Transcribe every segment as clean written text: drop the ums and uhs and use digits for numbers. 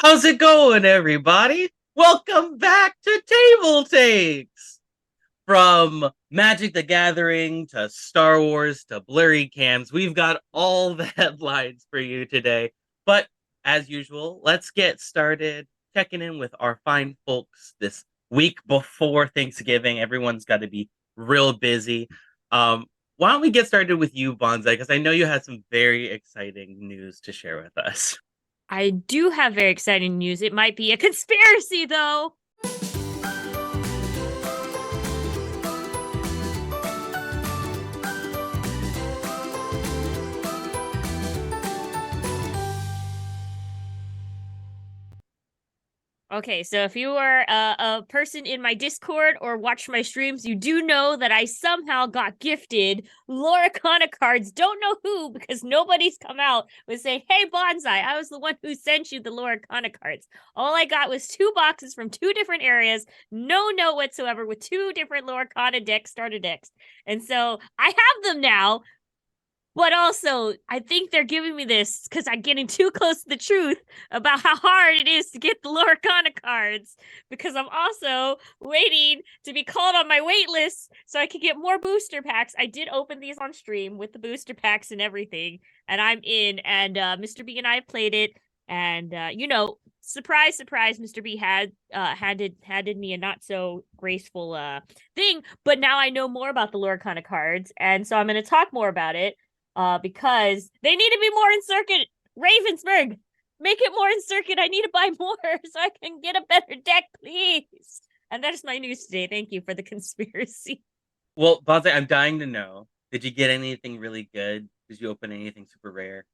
How's it going, everybody? Welcome back to TableTakes. From Magic the Gathering to Star Wars to blurry cams, we've got all the headlines for you today. But as usual, let's get started checking in with our fine folks this week before Thanksgiving. Everyone's got to be real busy. Why don't we get started with you, Bonsai? Because I know you had some very exciting news to share with us. I do have very exciting news. It might be a conspiracy, though. Okay, so if you are a person in my Discord or watch my streams, you do know that I somehow got gifted Loricana cards. Don't know who, because nobody's come out with saying, hey, Bonsai, I was the one who sent you the Loricana cards. All I got was 2 boxes from 2 different areas, no note whatsoever, with 2 different Loricana decks, starter decks. And so I have them now. But also, I think they're giving me this because I'm getting too close to the truth about how hard it is to get the Loricana cards. Because I'm also waiting to be called on my wait list so I can get more booster packs. I did open these on stream with the booster packs and everything, and I'm in. And Mr. B and I have played it, and surprise, surprise, Mr. B had handed me a not so graceful thing. But now I know more about the Loricana cards, and so I'm going to talk more about it. Because they need to be more in circuit. Ravensburg, make it more in circuit. I need to buy more so I can get a better deck, please. And that is my news today. Thank you for the conspiracy. Well, Bonsai, I'm dying to know. Did you get anything really good? Did you open anything super rare?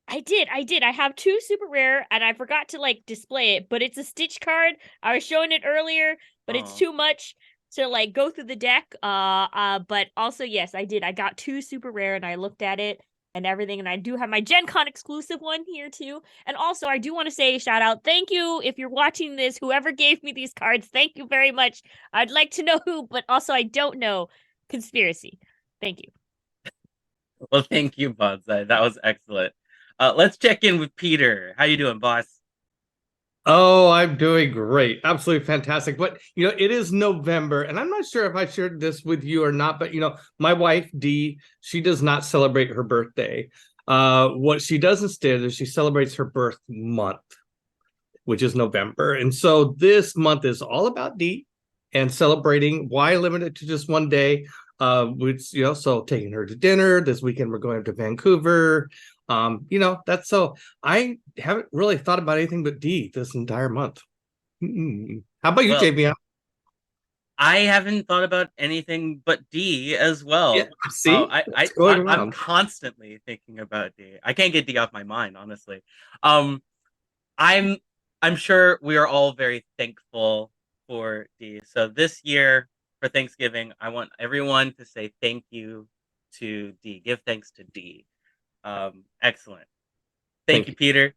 I did. I have 2 super rare, and I forgot to display it, but it's a Stitch card. I was showing it earlier, but it's Oh, too much to go through the deck. But also yes, I did. I got 2 super rare, and I looked at it and everything, and I do have my Gen Con exclusive one here too. And also, I do want to say shout out, thank you if you're watching this, whoever gave me these cards, thank you very much. I'd like to know who, but also I don't know. Conspiracy. Thank you. well, thank you, Bonsai. That was excellent. Let's check in with Peter. How you doing, boss? Oh, I'm doing great. Absolutely fantastic. But, it is November, and I'm not sure if I shared this with you or not, but, my wife, Dee, she does not celebrate her birthday. What she does instead is she celebrates her birth month, which is November. And so this month is all about Dee and celebrating. Why limit it to just one day? Which, so taking her to dinner. This weekend we're going to Vancouver. That's so I haven't really thought about anything but D this entire month. How about you, Well, JB? I haven't thought about anything but D as Yeah, well. see, I it's going I'm around. constantly thinking about D. I can't get D off my mind, honestly. Um, I'm I'm sure we are all very thankful for D. So this year for Thanksgiving, I want everyone to say thank you to D. Give thanks to D. Excellent. Thank Thank you, you. Peter.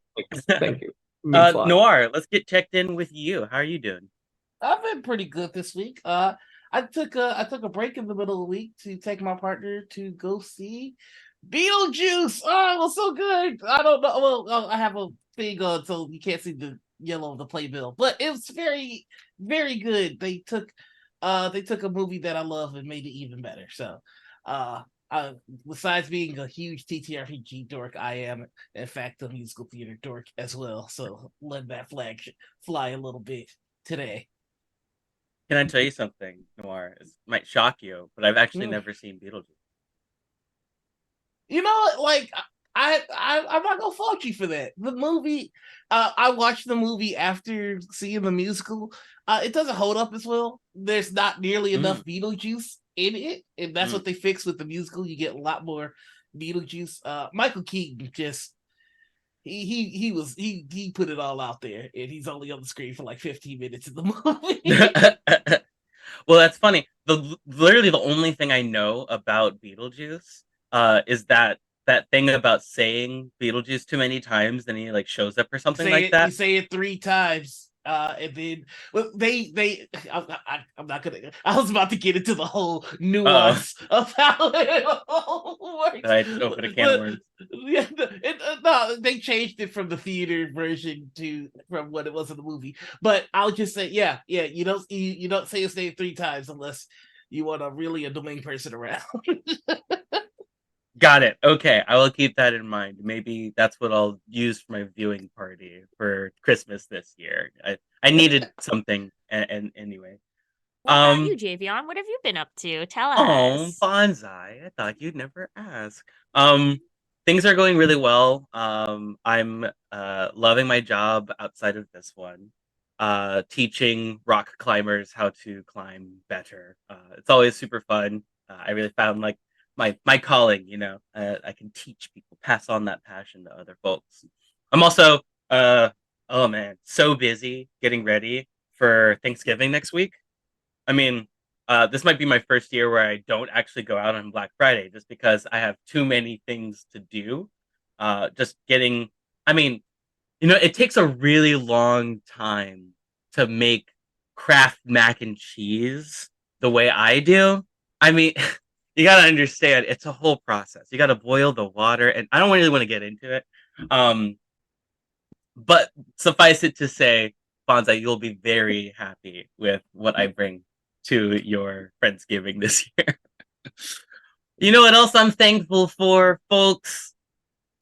Thank you. It means a lot. Noir, let's get checked in with you. How are you doing? I've been pretty good this week. I took a break in the middle of the week to take my partner to go see Beetlejuice. Oh, it was so good. I don't know. Well, I have a thing on so you can't see the yellow of the playbill, but it was very, very good. They took a movie that I love and made it even better. So, uh, besides being a huge TTRPG dork, I am in fact a musical theater dork as well. So let that flag fly a little bit today. Can I tell you something, Noir? It might shock you, but I've actually Mm. never seen Beetlejuice. You know, like I'm not gonna fault you for that. The movie, I watched the movie after seeing the musical. It doesn't hold up as well. There's not nearly Mm, enough Beetlejuice in it, and that's mm. what they fixed with the musical. You get a lot more Beetlejuice. Michael Keaton just he put it all out there, and he's only on the screen for like 15 minutes in the movie. Well, that's funny. The literally the only thing I know about Beetlejuice is that thing about saying Beetlejuice too many times, then he like shows up or something like You that. say it 3 times. And then I'm not gonna. I was about to get into the whole Uh-oh. nuance of how it all works. I opened a can of worms. Yeah, no, they changed it from the theater version from what it was in the movie. But I'll just say, yeah, you don't say his name 3 times unless you want a really annoying person around. Got it. Okay, I will keep that in mind. Maybe that's what I'll use for my viewing party for Christmas this year. I needed something, and anyway. What about you, Javion? What have you been up to? Tell Oh, us. bonsai! I thought you'd never ask. Things are going really well. I'm loving my job outside of this one. Teaching rock climbers how to climb better. It's always super fun. I really found like my calling. I can teach people, pass on that passion to other folks. I'm also oh man, so busy getting ready for Thanksgiving next week. I mean, this might be my first year where I don't actually go out on Black Friday just because I have too many things to do. Just getting, I mean, it takes a really long time to make Kraft mac and cheese the way I do. I mean, you got to understand, it's a whole process. You got to boil the water, and I don't really want to get into it. Um, but suffice it to say, Bonsai, you'll be very happy with what I bring to your Friendsgiving this year. You know what else I'm thankful for, folks?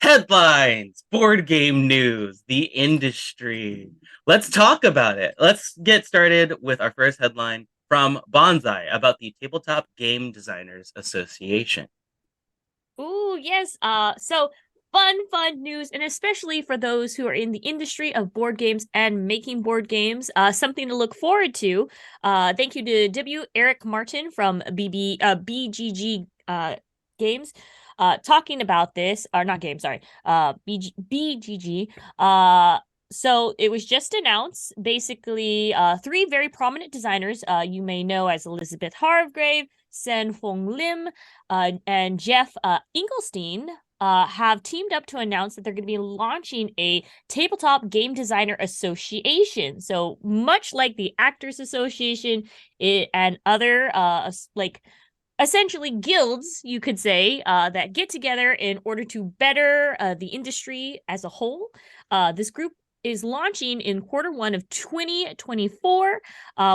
Headlines, board game news, the industry. Let's talk about it. Let's get started with our first headline from Bonsai about the Tabletop Game Designers Association. Ooh, yes. So fun news, and especially for those who are in the industry of board games and making board games, something to look forward to. Thank you to Eric Martin from BGG Games, talking about this, or not games, sorry, BGG. So it was just announced, basically, 3 very prominent designers you may know as Elizabeth Hargrave, Sen Hong Lim, and Jeff Engelstein have teamed up to announce that they're going to be launching a Tabletop Game Designer Association. So much like the Actors Association and other essentially guilds, you could say, that get together in order to better the industry as a whole. This group is launching in Q1 of 2024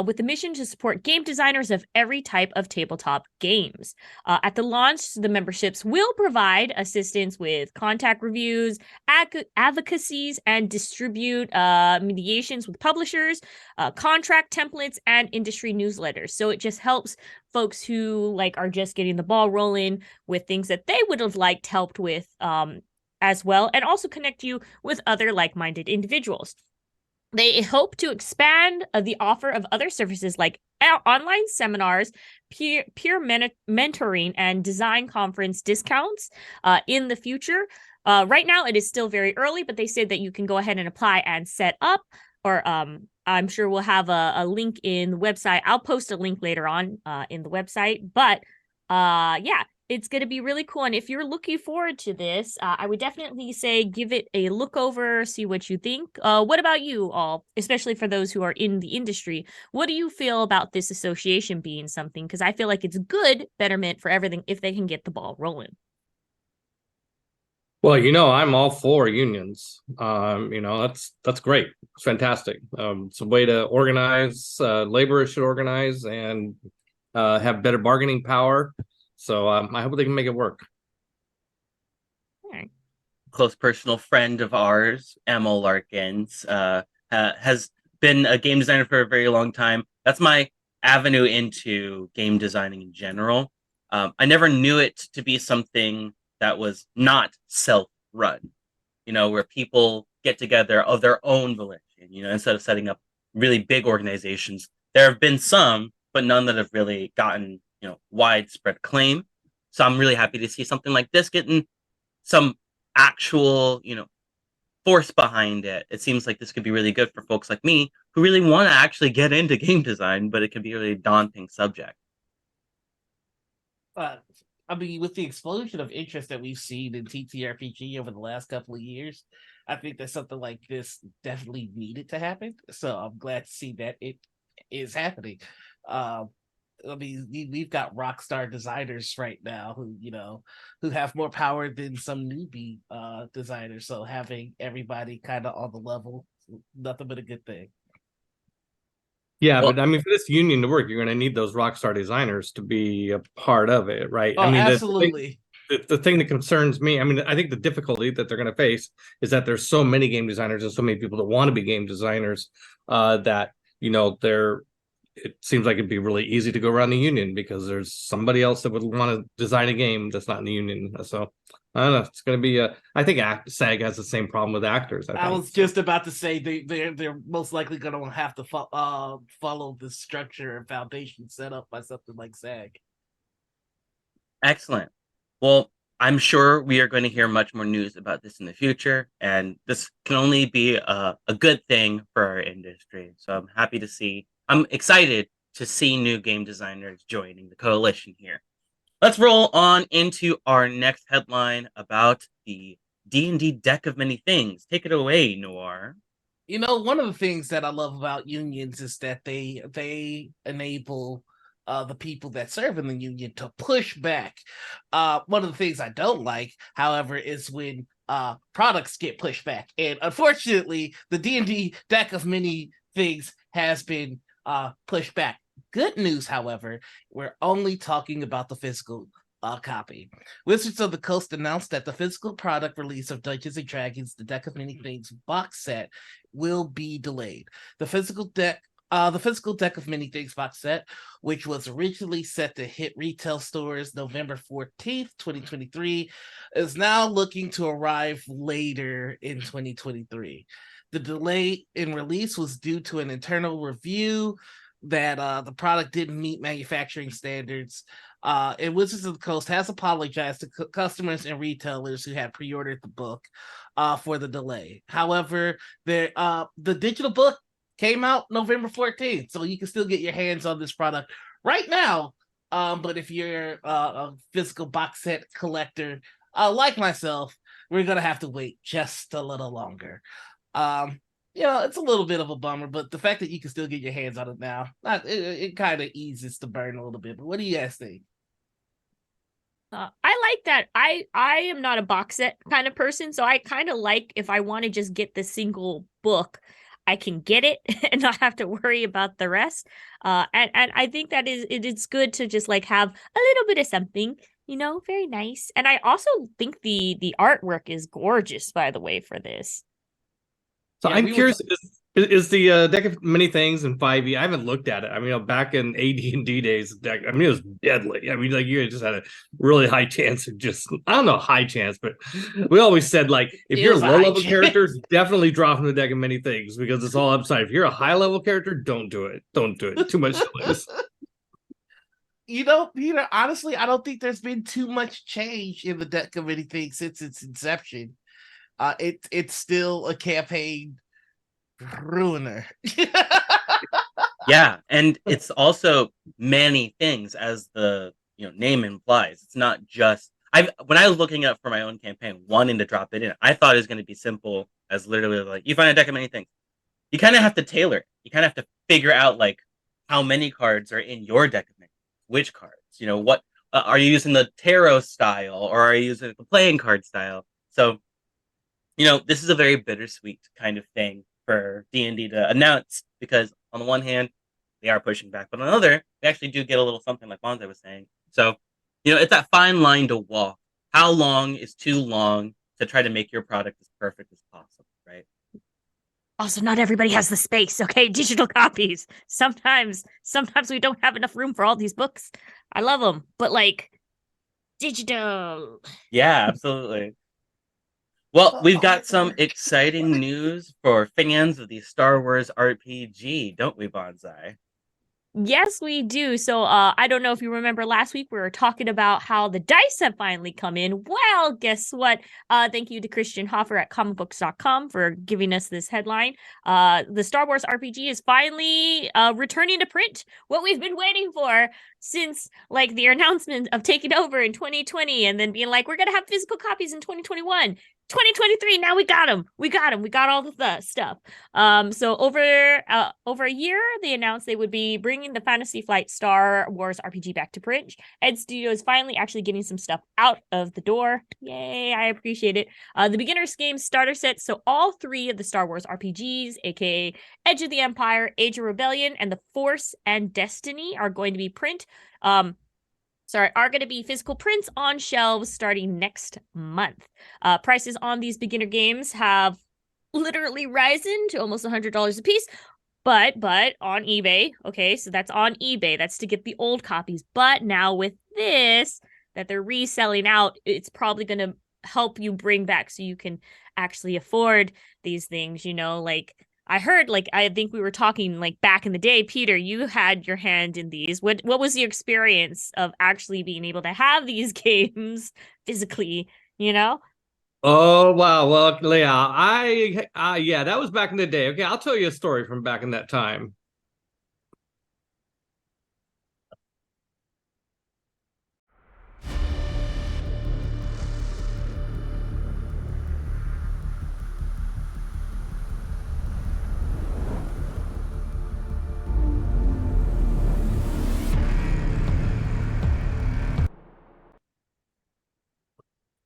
with the mission to support game designers of every type of tabletop games. At the launch, the memberships will provide assistance with contact reviews, advocacies, and distribute mediations with publishers, contract templates, and industry newsletters. So it just helps folks who are just getting the ball rolling with things that they would have liked helped with as well, and also connect you with other like-minded individuals. They hope to expand the offer of other services like online seminars, peer mentoring, and design conference discounts in the future. Right now, it is still very early, but they said that you can go ahead and apply and set up, or I'm sure we'll have a link in the website. I'll post a link later on in the website, but yeah, it's going to be really cool. And if you're looking forward to this, I would definitely say give it a look over, see what you think. What about you all, especially for those who are in the industry? What do you feel about this association being something? Because I feel like it's good betterment for everything if they can get the ball rolling. Well, I'm all for unions. That's great. It's fantastic. It's a way to organize. Laborers should organize and have better bargaining power. So I hope they can make it work. Right. Close personal friend of ours, Emma Larkins, has been a game designer for a very long time. That's my avenue into game designing in general. I never knew it to be something that was not self-run, where people get together of their own volition, instead of setting up really big organizations. There have been some, but none that have really gotten, widespread acclaim. So I'm really happy to see something like this getting some actual, force behind it. It seems like this could be really good for folks like me who really want to actually get into game design, but it can be a really daunting subject. I mean, with the explosion of interest that we've seen in TTRPG over the last couple of years, I think that something like this definitely needed to happen. So I'm glad to see that it is happening. I mean, we've got rock star designers right now who have more power than some newbie designers. So having everybody kind of on the level, nothing but a good thing. Yeah, Well, but I mean, for this union to work, you're going to need those rock star designers to be a part of it, right? Oh, I mean, absolutely. the thing that concerns me, I mean, I think the difficulty that they're going to face is that there's so many game designers and so many people that want to be game designers that, they're it seems like it'd be really easy to go around the union because there's somebody else that would want to design a game that's not in the union. So I don't know. It's going to be I think SAG has the same problem with actors. I was just about to say they're most likely going to have to follow the structure and foundation set up by something like SAG. excellent. Well, I'm sure we are going to hear much more news about this in the future, and this can only be a good thing for our industry. So I'm excited to see new game designers joining the coalition here. Let's roll on into our next headline about the D&D deck of many things. Take it away, Noir. One of the things that I love about unions is that they enable the people that serve in the union to push back. One of the things I don't like, however, is when products get pushed back. And unfortunately, the D&D deck of many things has been pushed back. Good news, however, we're only talking about the physical copy. Wizards of the Coast announced that the physical product release of Dungeons & Dragons: The Deck of Many Things box set will be delayed. The physical deck of Many Things box set, which was originally set to hit retail stores November 14th, 2023, is now looking to arrive later in 2023. The delay in release was due to an internal review that the product didn't meet manufacturing standards. And Wizards of the Coast has apologized to customers and retailers who had pre-ordered the book for the delay. However, the digital book came out November 14th, so you can still get your hands on this product right now. But if you're a physical box set collector like myself, we're going to have to wait just a little longer. It's a little bit of a bummer, but the fact that you can still get your hands on it now, it kind of eases the burn a little bit. But what do you guys think? I like that. I am not a box set kind of person, so I kind of like if I want to just get the single book, I can get it and not have to worry about the rest. And I think that it's good to just like have a little bit of something, very nice. And I also think the artwork is gorgeous, by the way, for this. So Yeah, I'm we were curious, is the deck of many things in 5e? I haven't looked at it. I mean, back in AD&D days, deck, I mean, it was deadly. I mean, like you just had a really high chance of I don't know, high chance, but we always said like if It you're a was a low high level chance. character, definitely drop from the deck of many things because it's all upside. If you're a high level character, don't do it. Don't do it. Too much to lose. Peter, honestly, I don't think there's been too much change in the deck of anything since its inception. It's still a campaign ruiner. Yeah, and it's also many things, as the name implies. It's not just when I was looking up for my own campaign, wanting to drop it in, I thought it was going to be simple as literally like you find a deck of many things. You kind of have to tailor it. You kind of have to figure out like how many cards are in your deck of many, which cards. What are you using the tarot style or are you using the playing card style? So, this is a very bittersweet kind of thing for D&D to announce because on the one hand, they are pushing back, but on the other, they actually do get a little something like Bonzai was saying. So, it's that fine line to walk. How long is too long to try to make your product as perfect as possible, right? Also, not everybody has the space, okay? Digital copies. Sometimes we don't have enough room for all these books. I love them, but like digital. Yeah, absolutely. Well, we've got some exciting news for fans of the Star Wars RPG, don't we, Bonsai? Yes, we do. So I don't know if you remember last week we were talking about how the dice have finally come in. Well, guess what? Thank you to Christian Hoffer at comicbooks.com for giving us this headline. The Star Wars RPG is finally returning to print. What we've been waiting for since like the announcement of taking over in 2020 and then being like, we're going to have physical copies in 2021. 2023. Now we got him. We got all the stuff. So over a year, they announced they would be bringing the Fantasy Flight Star Wars RPG back to print. Ed Studio is finally actually getting some stuff out of the door. Yay, I appreciate it. The beginner's game starter set. So all 3 of the Star Wars RPGs, aka Edge of the Empire, Age of Rebellion, and The Force and Destiny, are going to be are going to be physical prints on shelves starting next month. Prices on these beginner games have literally risen to almost $100 a piece, but on eBay. Okay, so that's on eBay. That's to get the old copies. But now with this that they're reselling out, it's probably going to help you bring back so you can actually afford these things, like I heard, I think we were talking back in the day, Peter, you had your hand in these. What was your experience of actually being able to have these games physically, Oh wow. Well, yeah, yeah, that was back in the day. Okay, I'll tell you a story from back in that time.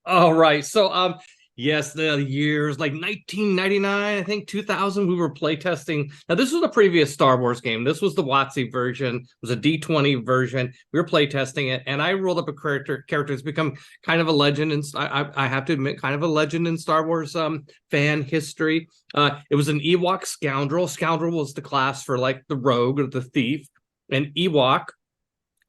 All right. So yes, the years like 1999, I think 2000, we were playtesting. Now this was a previous Star Wars game. This was the WotC version. It was a D20 version. We were playtesting it, and I rolled up a character that's become kind of a legend, and I have to admit, kind of a legend in Star Wars fan history. It was an Ewok Scoundrel. Scoundrel was the class for the rogue or the thief, and Ewok.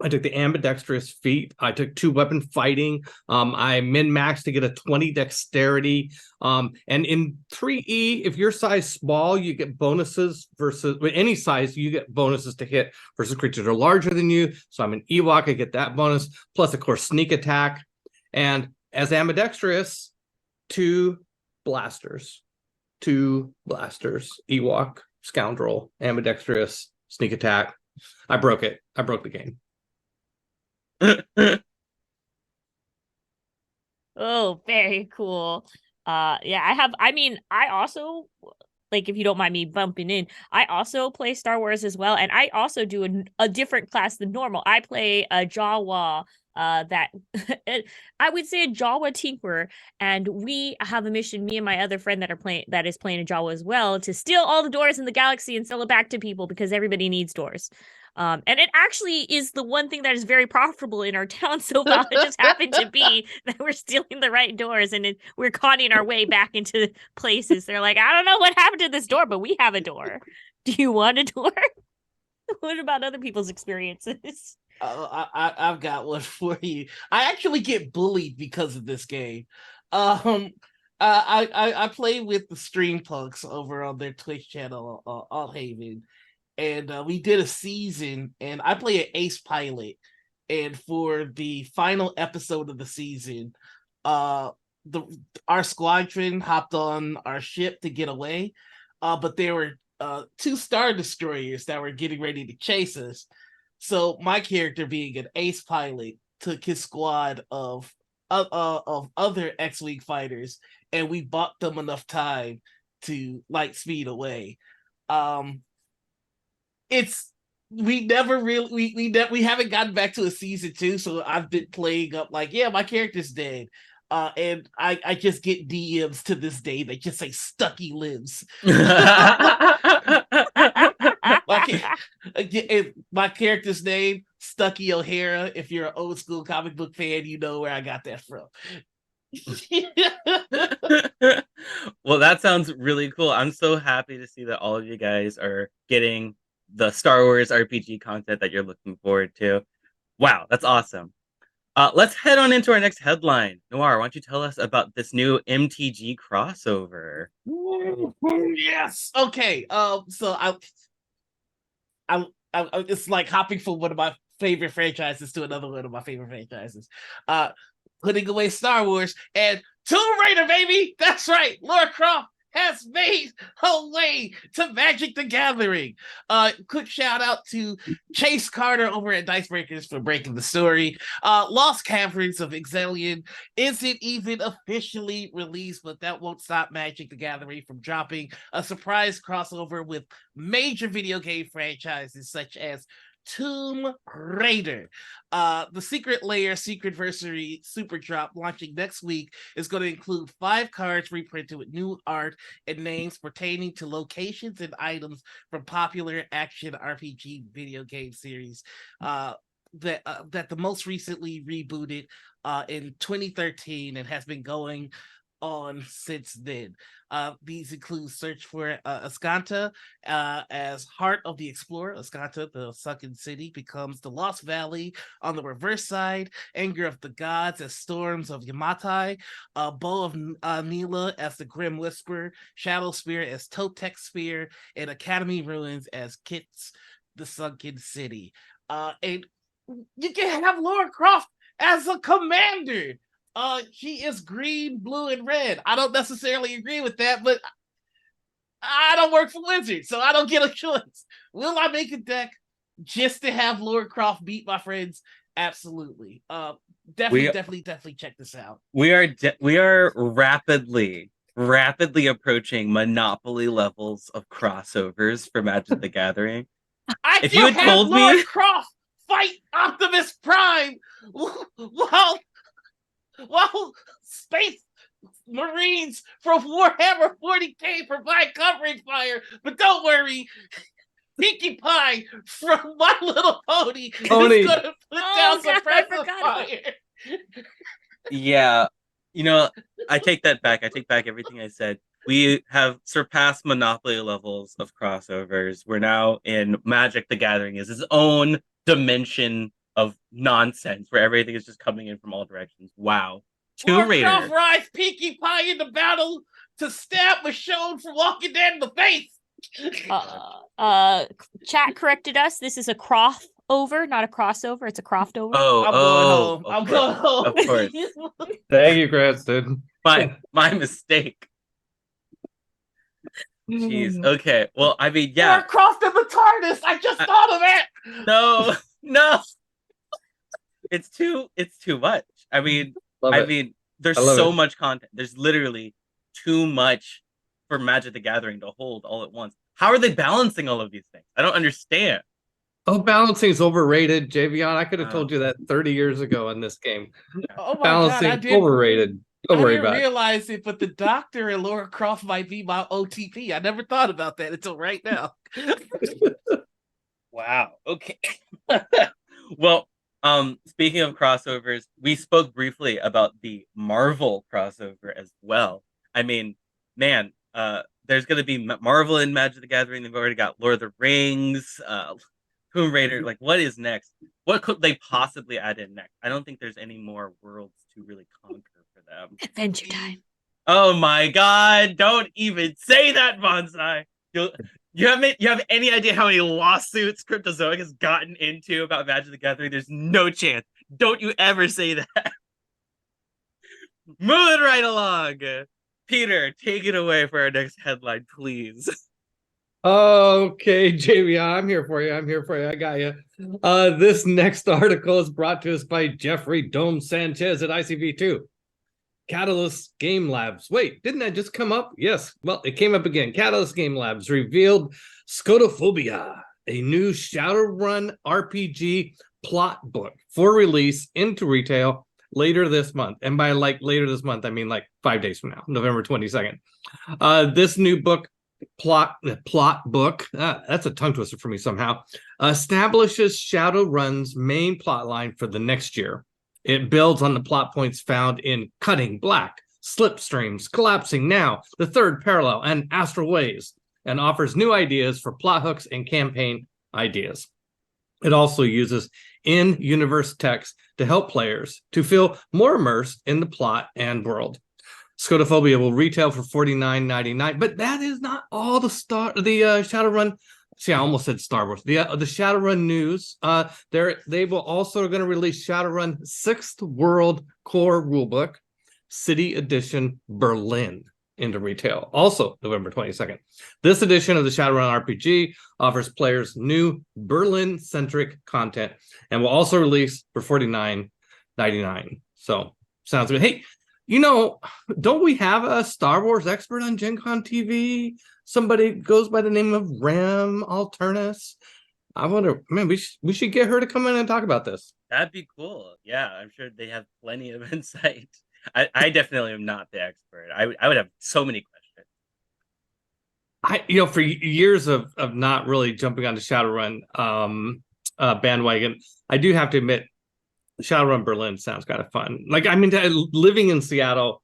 I took the ambidextrous feat. I took 2 weapon fighting. I min-maxed to get a 20 dexterity. And in 3E, if you're size small, you get bonuses versus any size, you get bonuses to hit versus creatures that are larger than you. So I'm an Ewok, I get that bonus. Plus, of course, sneak attack. And as ambidextrous, 2 blasters. Ewok, Scoundrel, ambidextrous, sneak attack. I broke it. I broke the game. Oh, very cool. Yeah, I also, if you don't mind me bumping in, I also play Star Wars as well, and I also do a different class than normal. I play a Jawa, that I would say a Jawa Tinkerer, and we have a mission, me and my other friend that is playing a Jawa as well, to steal all the doors in the galaxy and sell it back to people because everybody needs doors. And it actually is the one thing that is very profitable in our town so far. It just happened to be that we're stealing the right doors, and we're conning our way back into places. They're like, I don't know what happened to this door, but we have a door. Do you want a door? What about other people's experiences? I've got one for you. I actually get bullied because of this game. I play with the Stream Punks over on their Twitch channel, Allhaven. And we did a season, and I play an ace pilot. And for the final episode of the season, our squadron hopped on our ship to get away, but there were 2 Star Destroyers that were getting ready to chase us. So my character, being an ace pilot, took his squad of other X-Wing fighters, and we bought them enough time to light speed away. We haven't gotten back to a season 2, so I've been playing up my character's dead. And I just get DMs to this day that just say Stucky lives. My character's name, Stucky O'Hara. If you're an old school comic book fan, you know where I got that from. Well, that sounds really cool. I'm so happy to see that all of you guys are getting the Star Wars RPG content that you're looking forward to. Wow, that's awesome. Let's head on into our next headline. Noir, why don't you tell us about this new MTG crossover? Yes. Okay. So I it's like hopping from one of my favorite franchises to another one of my favorite franchises. Putting away Star Wars and Tomb Raider, baby. That's right. Lara Croft has made her way to Magic the Gathering. Quick shout out to Chase Carter over at Dicebreakers for breaking the story. Lost Caverns of Exilion isn't even officially released, but that won't stop Magic the Gathering from dropping a surprise crossover with major video game franchises such as Tomb Raider. The Secret Lair Secretversary Super Drop launching next week is going to include 5 cards reprinted with new art and names pertaining to locations and items from popular action RPG video game series that the most recently rebooted in 2013 and has been going on since then. These include search for Ascanta as Heart of the Explorer. Ascanta, the sunken city, becomes the Lost Valley on the reverse side. Anger of the Gods as Storms of Yamatai. Bow of Nila as the Grim Whisperer. Shadow Spear as Totec Spear. And Academy Ruins as Kits, the sunken city. And you can have Laura Croft as a commander. She is green, blue, and red. I don't necessarily agree with that, but I don't work for Wizards, so I don't get a choice. Will I make a deck just to have Laura Croft beat my friends? Absolutely. Definitely check this out. We are rapidly approaching Monopoly levels of crossovers for Magic the Gathering. If you had told Laura Croft fight Optimus Prime while Space Marines from Warhammer 40K provide covering fire, but don't worry, Pinkie Pie from My Little Pony is going to put down suppressive fire. Yeah, I take that back. I take back everything I said. We have surpassed Monopoly levels of crossovers. We're now in Magic the Gathering is its own dimension of nonsense where everything is just coming in from all directions. Wow. Tomb Raider. Warcraft rides Pinkie Pie into battle to stab Michonne from Walking Dead in the face. Chat corrected us. This is a Croft over, not a crossover. It's a Croft over. I'm going home. Of course. Thank you, Cranston. My mistake. Jeez. Okay. Well, I mean, yeah. Croft in the TARDIS. I just thought of it. No. It's too much. I mean, there's so much content. There's literally too much for Magic the Gathering to hold all at once. How are they balancing all of these things? I don't understand. Oh, balancing is overrated, Javion. I could have told you that 30 years ago in this game. Oh my balancing God, overrated. Don't worry about it. I didn't realize it, but the Doctor and Laura Croft might be my OTP. I never thought about that until right now. Wow. Okay. Well, speaking of crossovers, we spoke briefly about the Marvel crossover as well. I mean, man, there's going to be Marvel in Magic the Gathering. They've already got Lord of the Rings, Tomb Raider. Like, what is next? What could they possibly add in next? I don't think there's any more worlds to really conquer for them. Adventure Time. Oh my God! Don't even say that, Bonsai. You have any idea how many lawsuits Cryptozoic has gotten into about Magic the Gathering? There's no chance. Don't you ever say that. Moving right along. Peter, take it away for our next headline, please. Okay, JV, I'm here for you. I got you. This next article is brought to us by Jeffrey Dome Sanchez at ICV2. Catalyst Game Labs. Wait, didn't that just come up? Yes. Well, it came up again. Catalyst Game Labs revealed Scotophobia, a new Shadowrun RPG plot book for release into retail later this month. And by later this month, I mean 5 days from now, November 22nd. This new book, plot book, that's a tongue twister for me somehow, establishes Shadowrun's main plot line for the next year. It builds on the plot points found in Cutting Black, Slipstreams, Collapsing Now, The Third Parallel, and Astral Ways, and offers new ideas for plot hooks and campaign ideas. It also uses in-universe text to help players to feel more immersed in the plot and world. Scotophobia will retail for $49.99, but that is not all the Shadowrun. See, I almost said Star Wars. The Shadowrun news. They will also going to release Shadowrun 6th World Core Rulebook, City Edition Berlin. into retail, also November 22nd. This edition of the Shadowrun RPG offers players new Berlin-centric content and will also release for $49.99. So, sounds good. Hey, don't we have a Star Wars expert on Gen Con TV? Somebody goes by the name of Ram Alternus. I wonder, man, we should get her to come in and talk about this. That'd be cool. Yeah, I'm sure they have plenty of insight. I definitely am not the expert. I would have so many questions. For years of not really jumping onto Shadowrun bandwagon, I do have to admit, Shadowrun Berlin sounds kind of fun. Like, I mean, living in Seattle,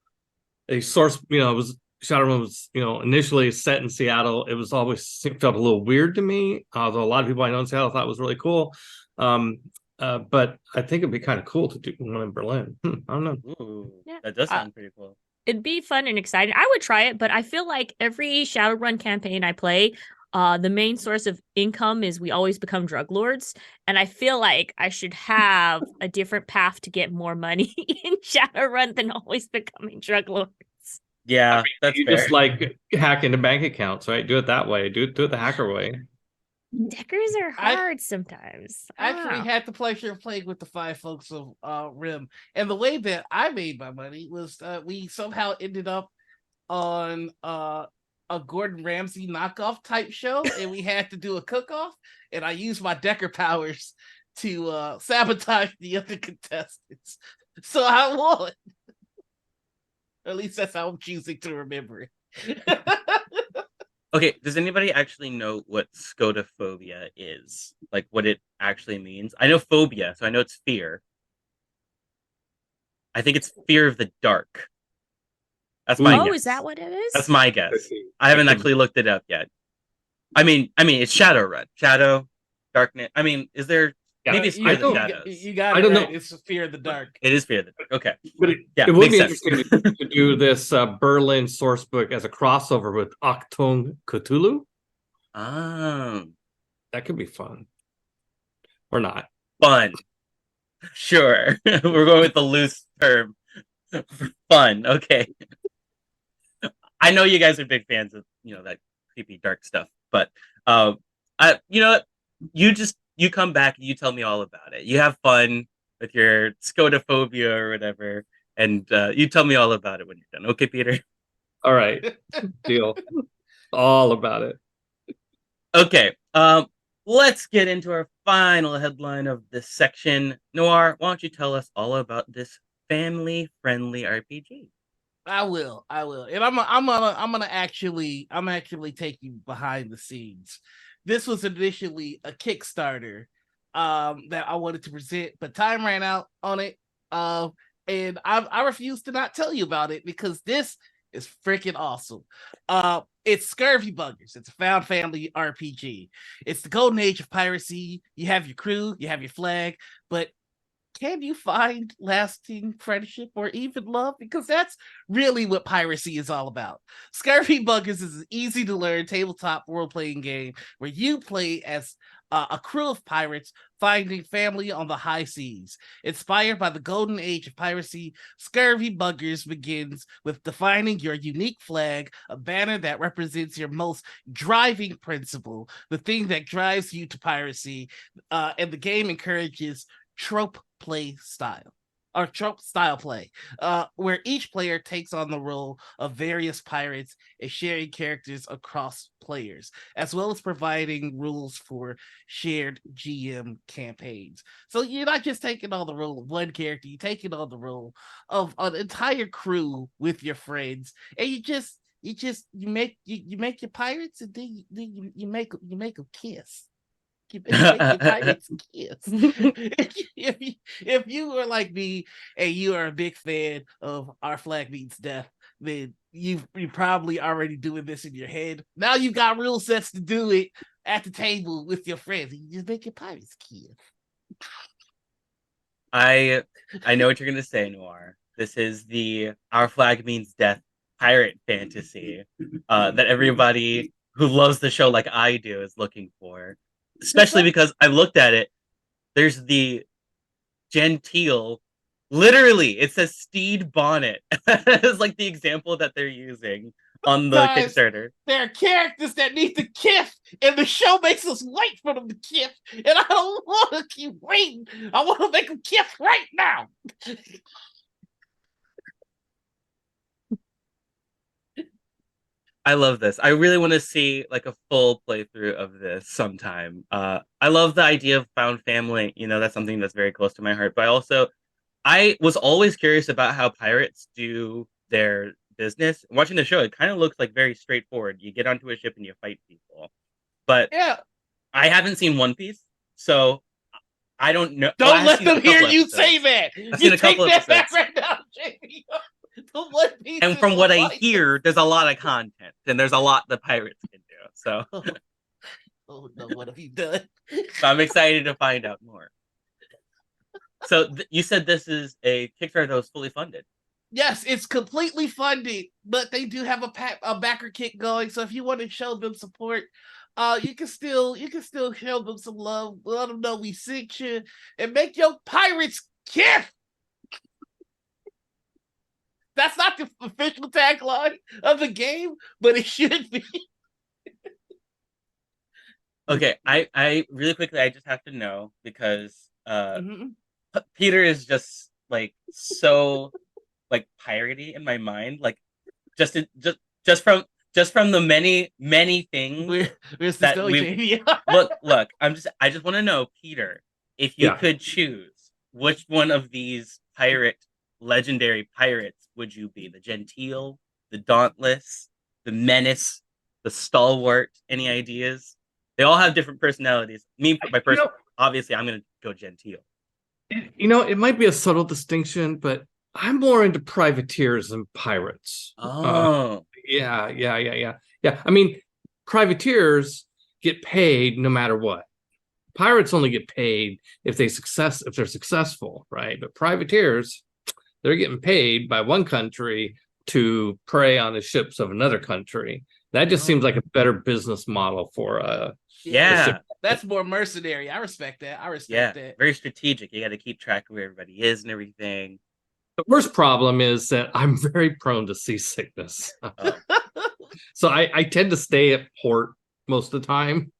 a source, Shadowrun was, initially set in Seattle. It was always felt a little weird to me, although a lot of people I know in Seattle thought it was really cool. But I think it'd be kind of cool to do one in Berlin. I don't know. Ooh, Yeah. that does sound pretty cool. It'd be fun and exciting. I would try it, but I feel like every Shadowrun campaign I play, the main source of income is we always become drug lords, and I feel like I should have a different path to get more money in Shadowrun than always becoming drug lords. Yeah, that's You fair. just like hack into bank accounts, right? Do it that way. Do it the hacker way. Deckers are hard sometimes. I actually had the pleasure of playing with the 5 folks of Rim, and the way that I made my money was we somehow ended up on a Gordon Ramsay knockoff type show, and we had to do a cook-off, and I used my Decker powers to sabotage the other contestants. So I won. Or at least that's how I'm choosing to remember it. Okay, does anybody actually know what scotophobia is? Like what it actually means? I know phobia, so I know it's fear. I think it's fear of the dark. That's my guess. Is that what it is? That's my guess. I haven't actually looked it up yet. I mean, it's Shadowrun. Shadow, darkness. I mean, is there maybe it's fear of the shadows? You got it. I don't right. know. It's fear of the dark. It is fear of the dark. Okay. But Yeah, it would be makes sense. interesting to do this Berlin source book as a crossover with Octung Cthulhu. That could be fun. Or not. Fun. Sure. We're going with the loose term. Fun. Okay. I know you guys are big fans of, that creepy dark stuff, but you come back and you tell me all about it. You have fun with your scotophobia or whatever, and you tell me all about it when you're done. Okay, Peter? All right. Deal. All about it. Okay. Let's get into our final headline of this section. Noir, why don't you tell us all about this family-friendly RPG? I will, and I'm gonna actually take you behind the scenes. This was initially a Kickstarter that I wanted to present, but time ran out on it, and I refuse to not tell you about it because this is freaking awesome. It's Scurvy Buggers. It's a found family RPG. It's the golden age of piracy. You have your crew, you have your flag, but can you find lasting friendship or even love? Because that's really what piracy is all about. Scurvy Buggers is an easy to learn tabletop role playing game where you play as a crew of pirates finding family on the high seas. Inspired by the golden age of piracy, Scurvy Buggers begins with defining your unique flag, a banner that represents your most driving principle, the thing that drives you to piracy, and the game encourages trope style play, where each player takes on the role of various pirates and sharing characters across players, as well as providing rules for shared GM campaigns. So you're not just taking on the role of one character, you're taking on the role of an entire crew with your friends, and you make your pirates, and then you make them kiss. You make your pirates kiss. If you were like me and you are a big fan of Our Flag Means Death, then you're probably already doing this in your head. Now you've got rule sets to do it at the table with your friends. You just make your pirates kiss. I know what you're gonna say, Noir. This is the Our Flag Means Death pirate fantasy that everybody who loves the show like I do is looking for. Especially because I looked at it. There's the genteel Literally, it says Steed Bonnet. It's like the example that they're using on the Guys, Kickstarter. there are characters that need to kiss, and the show makes us wait for them to kiss, and I don't want to keep waiting. I want to make them kiss right now. I love this. I really want to see like a full playthrough of this sometime. I love the idea of found family. You know, that's something that's very close to my heart. But I was always curious about how pirates do their business. Watching the show, it kind of looks like very straightforward. You get onto a ship and you fight people. But Yeah, I haven't seen One Piece, so I don't know. don't Well, I've let seen a them hear couple you episodes. say that. I've seen You a couple take that back episodes. right now, Jamie. The One Piece And is from what I like- hear, there's a lot of content, and there's a lot the pirates can do. So, Oh no, what have you done? so I'm excited to find out more. So you said this is a Kickstarter that was fully funded. Yes, it's completely funded, but they do have a backer kit going. So if you want to show them support, you can still show them some love. Let them know we sent you, and make your pirates kiss. That's not the official tagline of the game, but it should be. Okay, I really quickly I just have to know because Mhm. Peter is just like so like piratey in my mind. Like just just from the many things Where's this that going, we've Jamie? look. I just want to know, Peter, if you Yeah. could choose, which one of these legendary pirates would you be? The Gentile, the Dauntless, the Menace, the Stalwart? Any ideas? They all have different personalities. Me, my person, obviously, I'm gonna go Gentile. It might be a subtle distinction, but I'm more into privateers than pirates. Oh, Yeah. I mean, privateers get paid no matter what. Pirates only get paid if they're successful, right? But privateers, they're getting paid by one country to prey on the ships of another country. That just seems like a better business model for yeah. That's more mercenary. I respect that. I Yeah, respect that. very strategic. You got to keep track of where everybody is and everything. The worst problem is that I'm very prone to seasickness. Oh. So I tend to stay at port most of the time.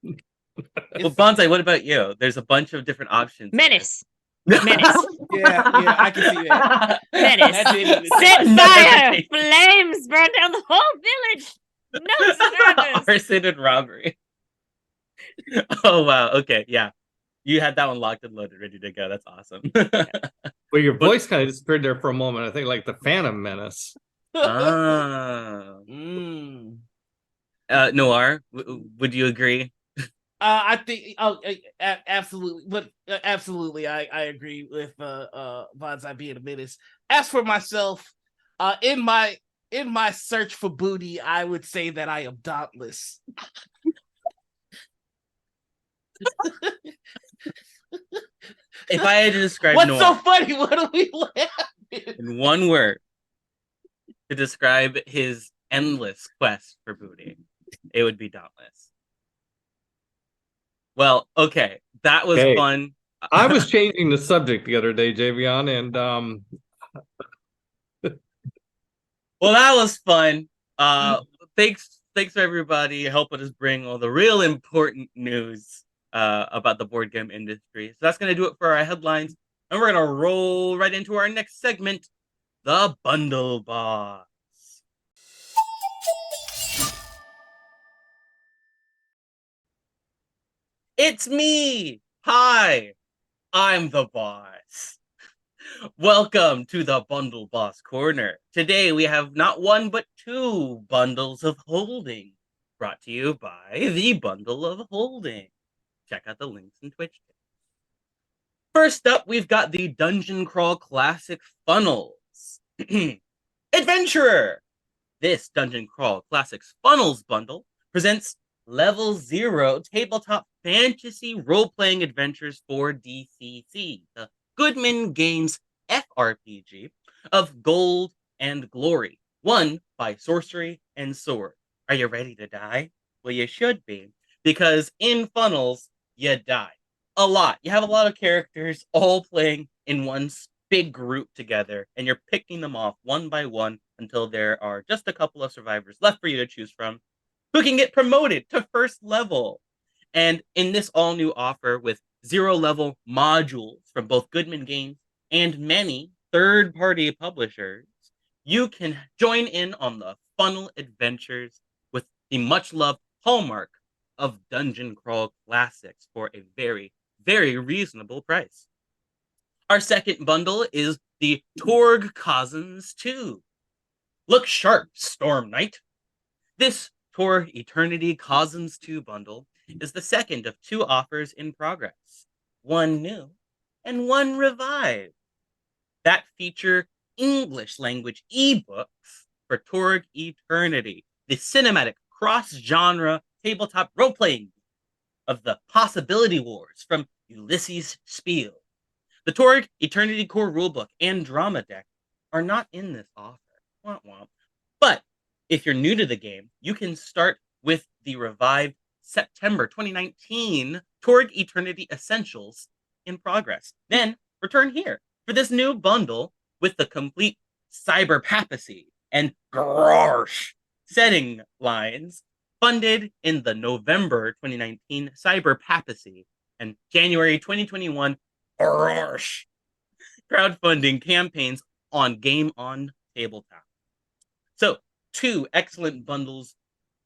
Well, Bonsai, what about you? There's a bunch of different options. Menace. Menace. Yeah, I can see that. Menace. That didn't even Set No fire! hesitation. Flames burn down the whole village! No survivors! Arson and robbery. Oh wow. Okay, yeah. You had that one locked and loaded, ready to go. That's awesome. Well, your voice kind of disappeared there for a moment. I think like the Phantom Menace. Ah. Mm. Noir, would you agree? I think absolutely, but absolutely, I agree with Bonsai being a menace. As for myself, in my search for booty, I would say that I am dauntless. If I had to describe What's Noir so funny? What are we laughing? in one word to describe his endless quest for booty, it would be dauntless. Well, okay, that was Hey. fun. I was changing the subject the other day, Javion, and Well, that was fun. Thanks for everybody helping us bring all the real important news about the board game industry. So that's gonna do it for our headlines, and we're gonna roll right into our next segment, the Bundle Boss. It's me. Hi, I'm the boss. Welcome to the Bundle Boss Corner. Today we have not one but two bundles of holding, brought to you by the Bundle of Holding. Check out the links in Twitch. First up, we've got the Dungeon Crawl Classic Funnels. Adventurer! This Dungeon Crawl Classics Funnels bundle presents Level 0 tabletop fantasy role-playing adventures for DCC, the Goodman Games FRPG of Gold and Glory, won by Sorcery and Sword. Are you ready to die? Well, you should be, because in Funnels, you die. A lot. You have a lot of characters all playing in one big group together, and you're picking them off one by one until there are just a couple of survivors left for you to choose from who can get promoted to first level. And in this all new offer with 0 level modules from both Goodman Games and many third party publishers, you can join in on the funnel adventures with the much loved hallmark of dungeon crawl classics for a very, very reasonable price. Our second bundle is the Torg Cousins 2. Look sharp, Storm Knight. This Torg Eternity Cousins 2 bundle is the second of 2 offers in progress, one new and one revived, that feature English language ebooks for Torg Eternity, the cinematic cross-genre tabletop role-playing of the Possibility Wars from Ulysses Spiel. The Torg Eternity Core rulebook and drama deck are not in this offer. Womp womp. But if you're new to the game, you can start with the revived September 2019 Torg Eternity Essentials in progress. Then return here for this new bundle with the complete cyber papacy and Grarsh setting lines funded in the November 2019 cyber papacy and January 2021 Grarsh crowdfunding campaigns on Game on Tabletop. So 2 excellent bundles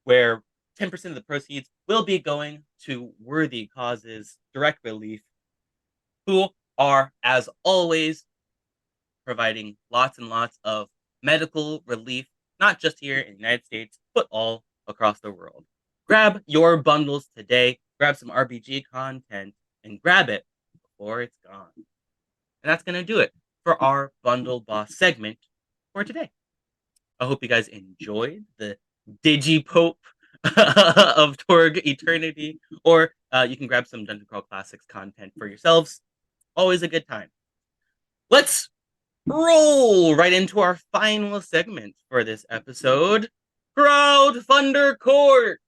where 10% of the proceeds will be going to worthy causes, direct relief, who are, as always, providing lots and lots of medical relief, not just here in the United States, but all across the world. Grab your bundles today, grab some RBG content, and grab it before it's gone. And that's going to do it for our Bundle Boss segment for today. I hope you guys enjoyed the Digipope of Torg Eternity, or you can grab some Dungeon Crawl Classics content for yourselves. Always a good time. Let's roll right into our final segment for this episode, Crowdfunder Court.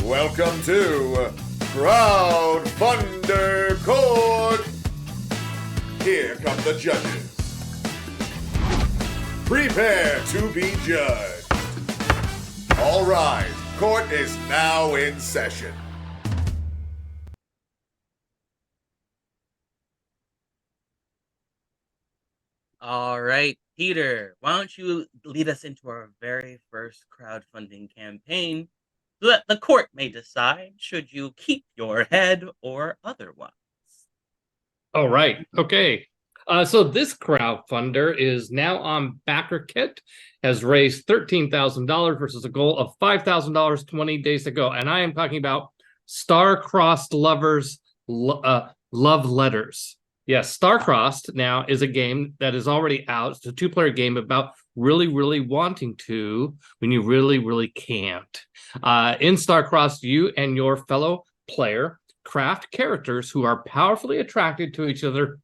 Welcome to Crowdfunder Court. Here come the judges. Prepare to be judged. All right, court is now in session. All right, Peter, why don't you lead us into our very first crowdfunding campaign so that the court may decide should you keep your head or otherwise. All right. Okay. So this crowdfunder is now on BackerKit, has raised $13,000 versus a goal of $5,000 20 days ago. And I am talking about Star-Crossed Lovers Love Letters. Yes, Star-Crossed now is a game that is already out. It's a 2-player game about really, really wanting to when you really, really can't. In Star-Crossed, you and your fellow player craft characters who are powerfully attracted to each other,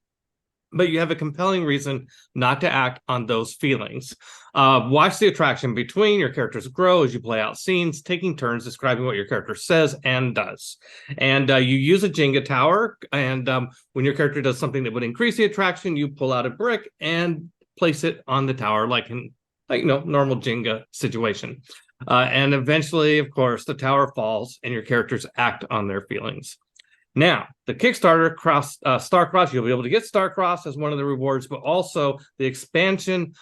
but you have a compelling reason not to act on those feelings. Watch the attraction between your characters grow as you play out scenes, taking turns describing what your character says and does. And you use a Jenga tower, and when your character does something that would increase the attraction, you pull out a brick and place it on the tower like normal Jenga situation. And eventually, of course, the tower falls and your characters act on their feelings. Now, the Kickstarter Star-Crossed, you'll be able to get Star-Crossed as one of the rewards, but also the expansion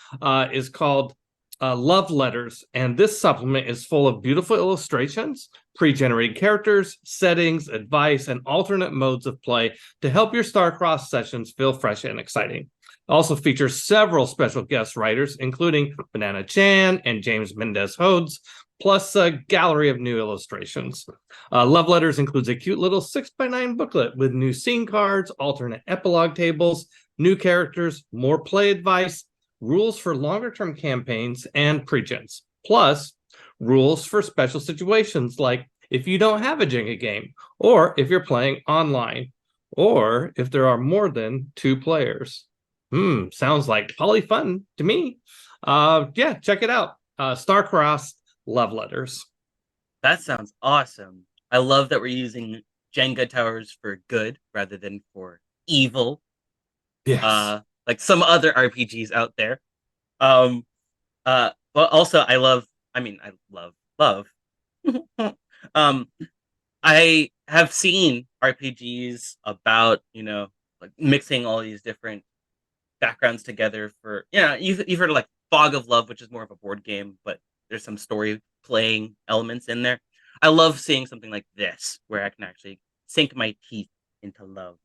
is called Love Letters, and this supplement is full of beautiful illustrations, pre-generated characters, settings, advice, and alternate modes of play to help your Star-Crossed sessions feel fresh and exciting. It also features several special guest writers, including Banana Chan and James Mendez Hodes, plus a gallery of new illustrations. Love Letters includes a cute little 6x9 booklet with new scene cards, alternate epilogue tables, new characters, more play advice, rules for longer-term campaigns, and pre-gens, plus rules for special situations like if you don't have a Jenga game, or if you're playing online, or if there are more than 2 players. Sounds like poly fun to me. Yeah, check it out. Star-Crossed Love Letters. That sounds awesome. I love that we're using Jenga towers for good rather than for evil, Yes. like some other RPGs out there. Um, but also I love. um, I have seen RPGs about, like mixing all these different backgrounds together for, you've heard of like Fog of Love, which is more of a board game, but there's some story playing elements in there. I love seeing something like this where I can actually sink my teeth into love.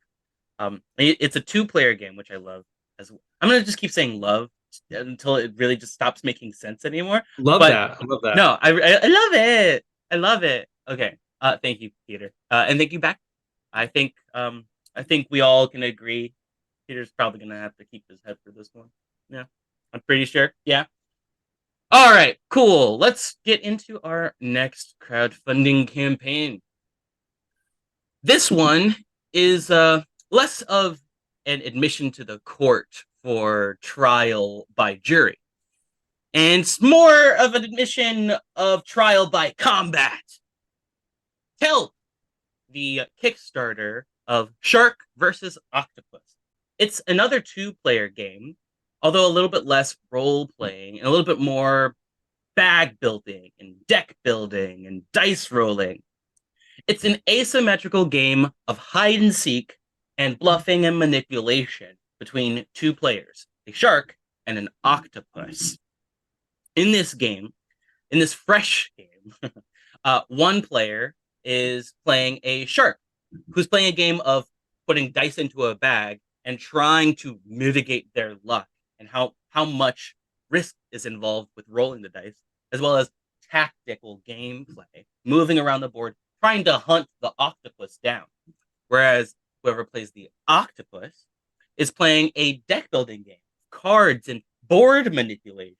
It's a two-player game, which I love as well. I'm gonna just keep saying love until it really just stops making sense anymore. Love But that. I love that. no, I love it. I love it. Okay. Thank you, Peter. And thank you back. I think I think we all can agree Peter's probably gonna have to keep his head for this one. Yeah. I'm pretty sure. Yeah. All right, cool. Let's get into our next crowdfunding campaign. This one is less of an admission to the court for trial by jury, and it's more of an admission of trial by combat. Tell the Kickstarter of Shark versus Octopus. It's another two-player game, although a little bit less role playing and a little bit more bag building and deck building and dice rolling. It's an asymmetrical game of hide and seek and bluffing and manipulation between two players, a shark and an octopus. In this game, in this fresh game, one player is playing a shark who's playing a game of putting dice into a bag and trying to mitigate their luck and how much risk is involved with rolling the dice, as well as tactical gameplay, moving around the board, trying to hunt the octopus down. Whereas whoever plays the octopus is playing a deck building game, cards and board manipulation,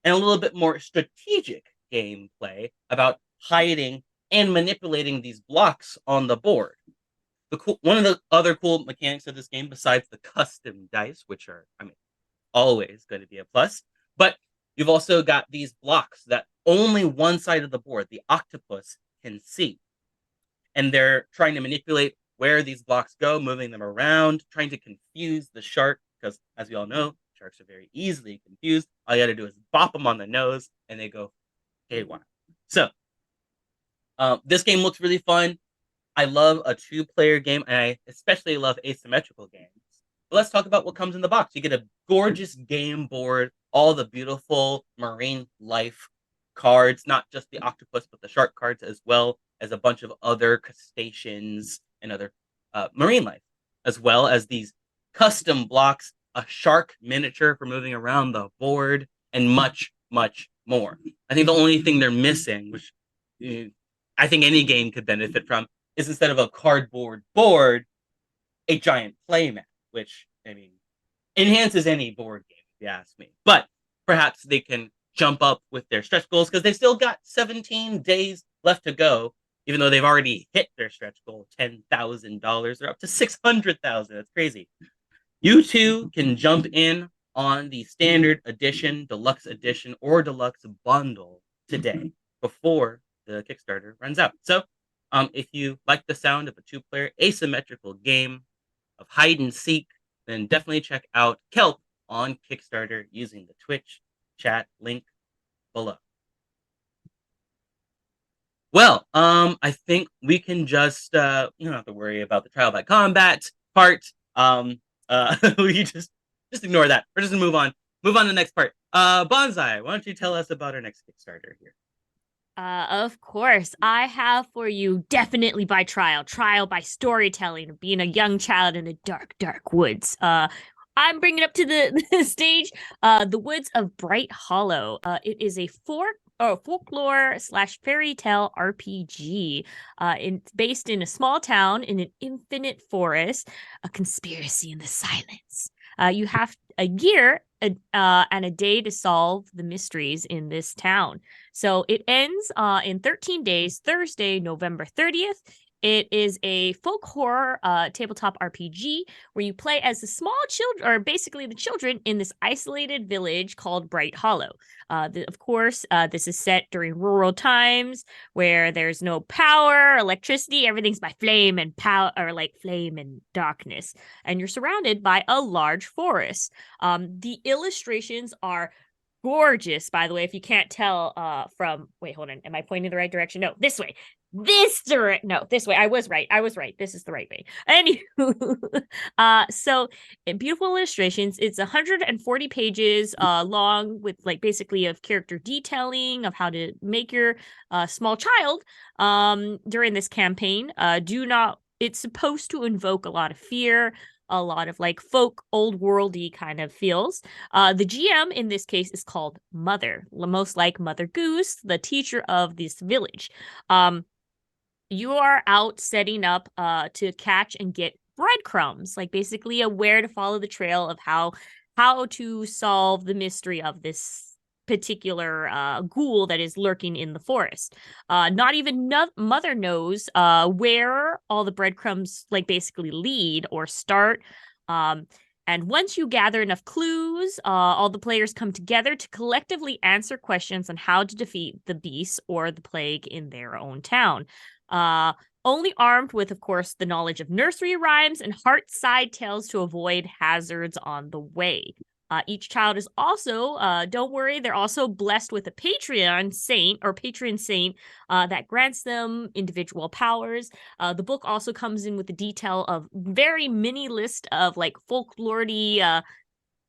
and a little bit more strategic gameplay about hiding and manipulating these blocks on the board. One of the other cool mechanics of this game, besides the custom dice, which are, always going to be a plus, but you've also got these blocks that only one side of the board, the octopus, can see. And they're trying to manipulate where these blocks go, moving them around, trying to confuse the shark, because as we all know, sharks are very easily confused. All you got to do is bop them on the nose, and they go haywire. So, this game looks really fun. I love a two-player game, and I especially love asymmetrical games. But let's talk about what comes in the box. You get a gorgeous game board, all the beautiful marine life cards, not just the octopus, but the shark cards, as well as a bunch of other crustaceans and other marine life, as well as these custom blocks, a shark miniature for moving around the board, and much, much more. I think the only thing they're missing, which I think any game could benefit from, is instead of a cardboard board, a giant playmat, which, enhances any board game, if you ask me. But perhaps they can jump up with their stretch goals because they've still got 17 days left to go, even though they've already hit their stretch goal, $10,000. They're up to $600,000. That's crazy. You too can jump in on the standard edition, deluxe edition, or deluxe bundle today before the Kickstarter runs out. So, if you like the sound of a two-player asymmetrical game of hide and seek, then definitely check out Kelp on Kickstarter using the Twitch chat link below. Well, I think we can just you don't have to worry about the trial by combat part. We just ignore that. We're just gonna move on. Move on to the next part. Bonsai, why don't you tell us about our next Kickstarter here? Of course, I have for you Definitely by Trial by storytelling, being a young child in a dark, dark woods. I'm bringing up to the stage, the Woods of Bright Hollow. It is a folklore / fairy tale RPG, based in a small town in an infinite forest, a conspiracy in the silence. You have a year and a day to solve the mysteries in this town. So it ends in 13 days, Thursday, November 30th. It is a folk horror tabletop RPG where you play as the small children, or basically the children, in this isolated village called Bright Hollow. Of course, this is set during rural times where there's no power, electricity, everything's by flame and power, or like flame and darkness, and you're surrounded by a large forest. The illustrations are gorgeous, by the way, if you can't tell from wait, hold on, am I pointing the right direction? No, this way. This way. I was right. This is the right way. Anywho, so beautiful illustrations. It's 140 pages long, with like basically of character detailing of how to make your small child during this campaign. It's supposed to invoke a lot of fear, a lot of like folk old worldy kind of feels. The GM in this case is called Mother, most like Mother Goose, the teacher of this village. You are out setting up to catch and get breadcrumbs, like basically where to follow the trail of how to solve the mystery of this particular ghoul that is lurking in the forest. Not even Mother knows where all the breadcrumbs like basically lead or start. And once you gather enough clues, all the players come together to collectively answer questions on how to defeat the beast or the plague in their own town. Only armed with, of course, the knowledge of nursery rhymes and heart-side tales to avoid hazards on the way. Each child is also, don't worry, they're also blessed with a patron saint that grants them individual powers. The book also comes in with the detail of very mini list of like folklore-y,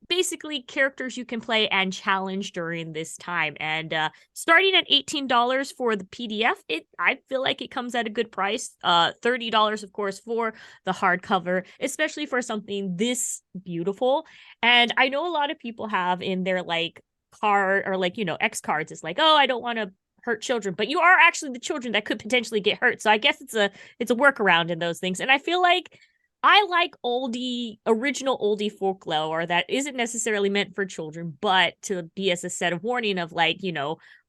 basically characters you can play and challenge during this time. And starting at $18 for the PDF, I feel like it comes at a good price. $30, of course, for the hardcover, especially for something this beautiful. And I know a lot of people have in their like card or like, X cards, it's like, oh, I don't want to hurt children, but you are actually the children that could potentially get hurt. So I guess it's a workaround in those things. And I feel like I like original oldie folklore that isn't necessarily meant for children, but to be as a set of warning of like,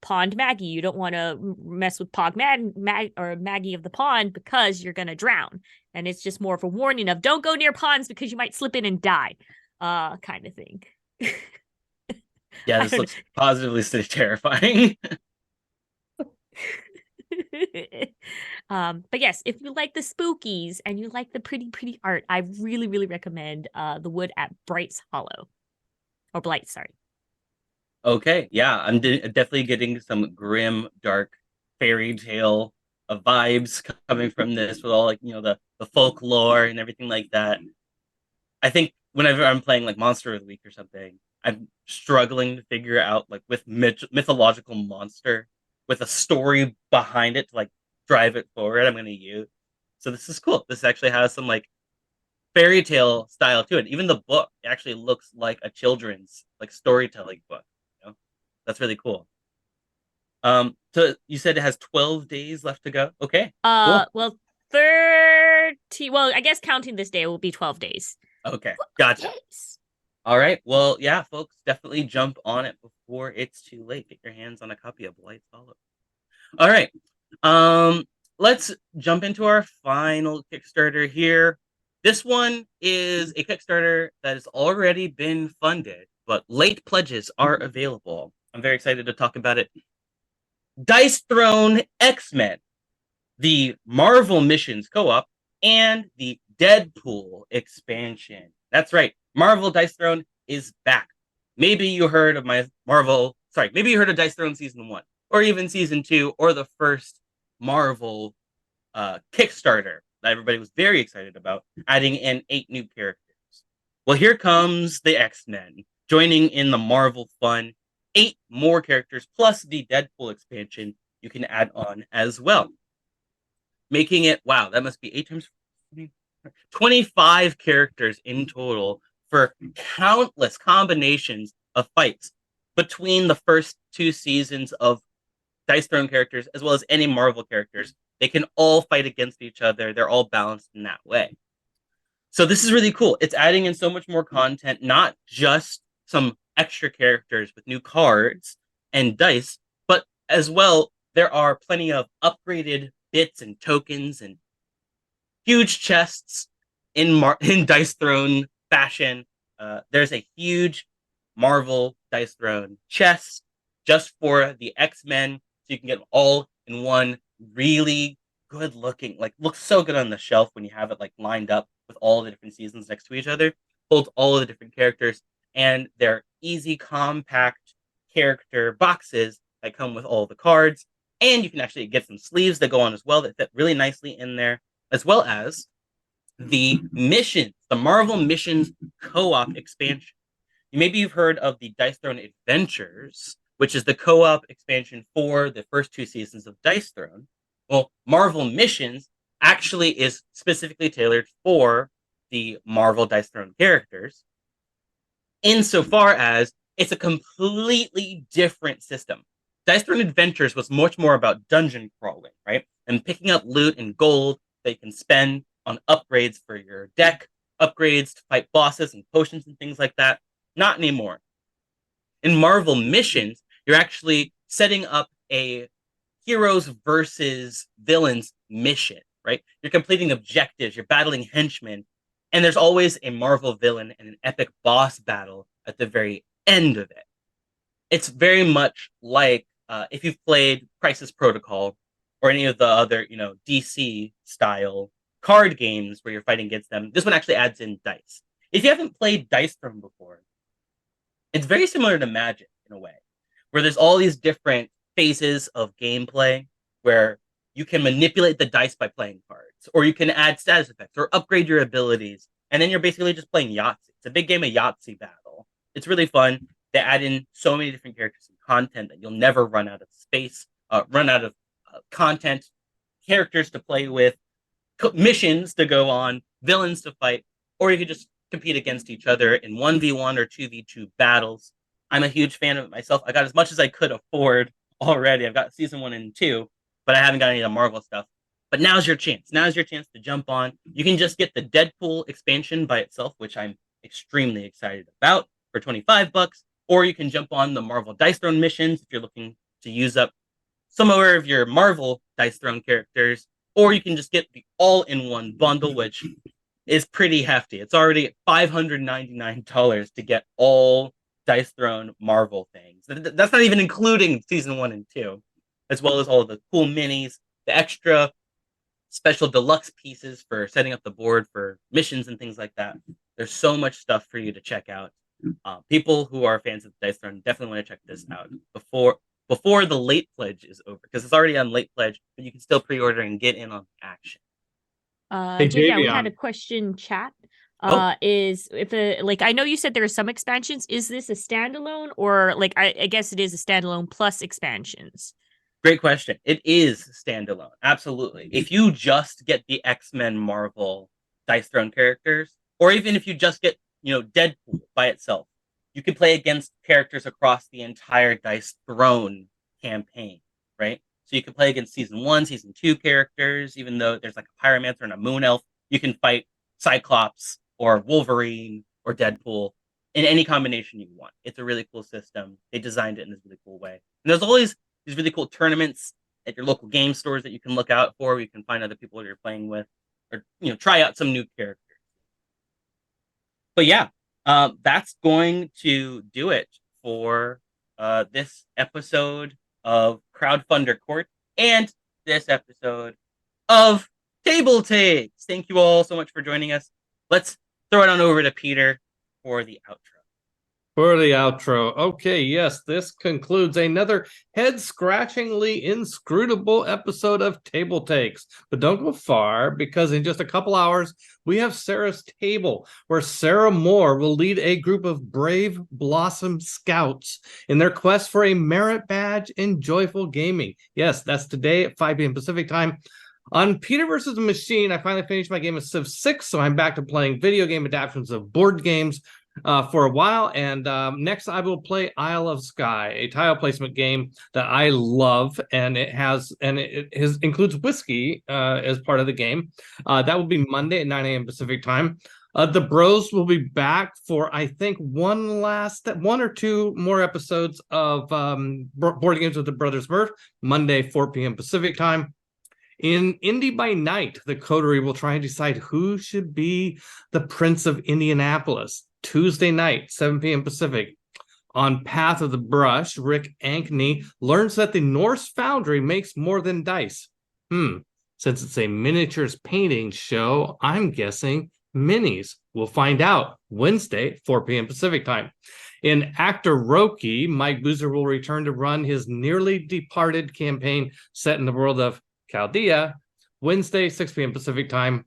Pond Maggie. You don't want to mess with Maggie of the pond because you're going to drown. And it's just more of a warning of don't go near ponds because you might slip in and die, kind of thing. Yeah, this looks positively terrifying. But yes, if you like the spookies and you like the pretty art, I really, really recommend The Wood at Bright's Hollow. Or Blight, sorry. Okay, yeah, I'm definitely getting some grim, dark fairy tale vibes coming from this with all like, the folklore and everything like that. I think whenever I'm playing like Monster of the Week or something, I'm struggling to figure out like with mythological monster with a story behind it to like drive it forward. I'm going to use. So this is cool. This actually has some like fairy tale style to it. Even the book actually looks like a children's like storytelling book. That's really cool. So you said it has 12 days left to go. Okay. Cool. Well, 30. Well, I guess counting this day will be 12 days. Okay. Gotcha. Yes. All right. Well, yeah, folks, definitely jump on it before it's too late. Get your hands on a copy of Blight Hollow. All right. Let's jump into our final Kickstarter here. This one is a Kickstarter that has already been funded, but late pledges are available. I'm very excited to talk about it. Dice Throne X-Men, the Marvel Missions co-op, and the Deadpool expansion. That's right. Marvel Dice Throne is back. Maybe you heard of maybe you heard of Dice Throne Season 1, or even Season 2, or the first Marvel Kickstarter that everybody was very excited about, adding in 8 new characters. Well, here comes the X-Men, joining in the Marvel fun. 8 more characters, plus the Deadpool expansion you can add on as well. Making it, wow, that must be 8 times 25 characters in total for countless combinations of fights between the first 2 seasons of Dice Throne characters, as well as any Marvel characters. They can all fight against each other. They're all balanced in that way. So this is really cool. It's adding in so much more content, not just some extra characters with new cards and dice, but as well, there are plenty of upgraded bits and tokens and huge chests in Dice Throne fashion. There's a huge Marvel Dice Throne chest just for the X-Men, so you can get them all in one really good looking, like looks so good on the shelf when you have it like lined up with all the different seasons next to each other. Holds all of the different characters, and they're easy, compact character boxes that come with all the cards. And you can actually get some sleeves that go on as well that fit really nicely in there, as well as the missions, the Marvel Missions co-op expansion. Maybe you've heard of the Dice Throne Adventures, which is the co-op expansion for the first 2 seasons of Dice Throne. Well, Marvel Missions actually is specifically tailored for the Marvel Dice Throne characters, insofar as it's a completely different system. Dice Throne Adventures was much more about dungeon crawling, right? And picking up loot and gold that you can spend on upgrades for your deck, upgrades to fight bosses and potions and things like that. Not anymore. In Marvel Missions, you're actually setting up a heroes versus villains mission, right? You're completing objectives, you're battling henchmen, and there's always a Marvel villain and an epic boss battle at the very end of it. It's very much like if you've played Crisis Protocol or any of the other, DC style card games where you're fighting against them. This one actually adds in dice. If you haven't played Dice Throne before, it's very similar to Magic in a way, where there's all these different phases of gameplay where you can manipulate the dice by playing cards, or you can add status effects or upgrade your abilities, and then you're basically just playing Yahtzee. It's a big game of Yahtzee battle. It's really fun. They add in so many different characters and content that you'll never run out of space, run out of content, characters to play with, missions to go on, villains to fight, or you could just compete against each other in 1v1 or 2v2 battles. I'm a huge fan of it myself. I got as much as I could afford already. I've got season 1 and 2, but I haven't got any of the Marvel stuff. But now's your chance. Now's your chance to jump on. You can just get the Deadpool expansion by itself, which I'm extremely excited about, for $25, or you can jump on the Marvel Dice Throne missions if you're looking to use up some of your Marvel Dice Throne characters, or you can just get the all-in-one bundle, which is pretty hefty. It's already at $599 to get all Dice Throne Marvel things. That's not even including season 1 and 2, as well as all of the cool minis, the extra special deluxe pieces for setting up the board for missions and things like that. There's so much stuff for you to check out. People who are fans of Dice Throne definitely want to check this out before the late pledge is over, because it's already on late pledge, but you can still pre-order and get in on the action. Hey, yeah, we JV, had a question chat. Oh. Is if I know you said there are some expansions. Is this a standalone, or I guess it is a standalone plus expansions? Great question. It is standalone, absolutely. If you just get the X-Men Marvel Dice Throne characters, or even if you just get Deadpool by itself, you can play against characters across the entire Dice Throne campaign, right? So you can play against season 1, season 2 characters, even though there's like a pyromancer and a moon elf. You can fight Cyclops or Wolverine or Deadpool in any combination you want. It's a really cool system. They designed it in this really cool way. And there's always these really cool tournaments at your local game stores that you can look out for, where you can find other people that you're playing with, or try out some new characters. But yeah, that's going to do it for this episode of Crowdfunder Court and this episode of TableTakes. Thank you all so much for joining us. Let's throw it on over to Peter for the outro. For the outro. Okay, yes, this concludes another head-scratchingly inscrutable episode of Table Takes. But don't go far, because in just a couple hours, we have Sarah's Table, where Sarah Moore will lead a group of brave Blossom Scouts in their quest for a merit badge in joyful gaming. Yes, that's today at 5 p.m. Pacific time. On Peter versus the Machine, I finally finished my game of Civ 6, so I'm back to playing video game adaptations of board games for a while, and next I will play Isle of Skye, a tile placement game that I love, and it includes whiskey as part of the game. That will be Monday at 9 a.m. Pacific time. The Bros will be back for, I think, one or two more episodes of Board Games with the Brothers Murph, Monday 4 p.m. Pacific time. In Indy by Night, the coterie will try and decide who should be the Prince of Indianapolis. Tuesday night, 7 p.m. Pacific. On Path of the Brush, Rick Ankney learns that the Norse Foundry makes more than dice. Since it's a miniatures painting show, I'm guessing minis. We'll find out Wednesday, 4 p.m. Pacific time. In Actor Roki, Mike Boozer will return to run his nearly departed campaign set in the world of Chaldea, Wednesday, 6 p.m. Pacific time.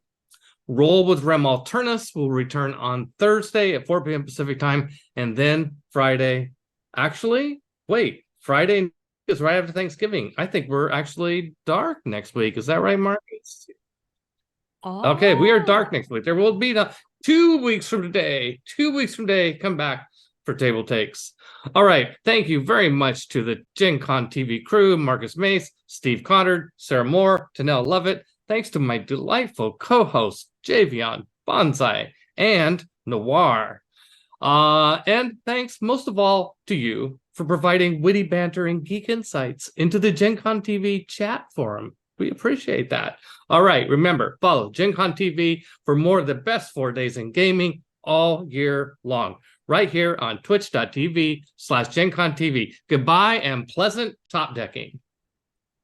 Roll with Rem Alternus will return on Thursday at 4 p.m. Pacific time, and then Friday. Actually, wait, Friday is right after Thanksgiving. I think we're actually dark next week. Is that right, Marcus? Oh. Okay, we are dark next week. There will be 2 weeks from today. 2 weeks from today, come back for Table Takes. All right, thank you very much to the Gen Con TV crew, Marcus Mace, Steve Cottard, Sarah Moore, Tanel Lovett. Thanks to my delightful co-hosts, Javion, Bonsai, and Noir. And thanks most of all to you for providing witty banter and geek insights into the Gen Con TV chat forum. We appreciate that. All right, remember, follow Gen Con TV for more of the best 4 days in gaming all year long, right here on twitch.tv/GenConTV. Goodbye and pleasant top decking.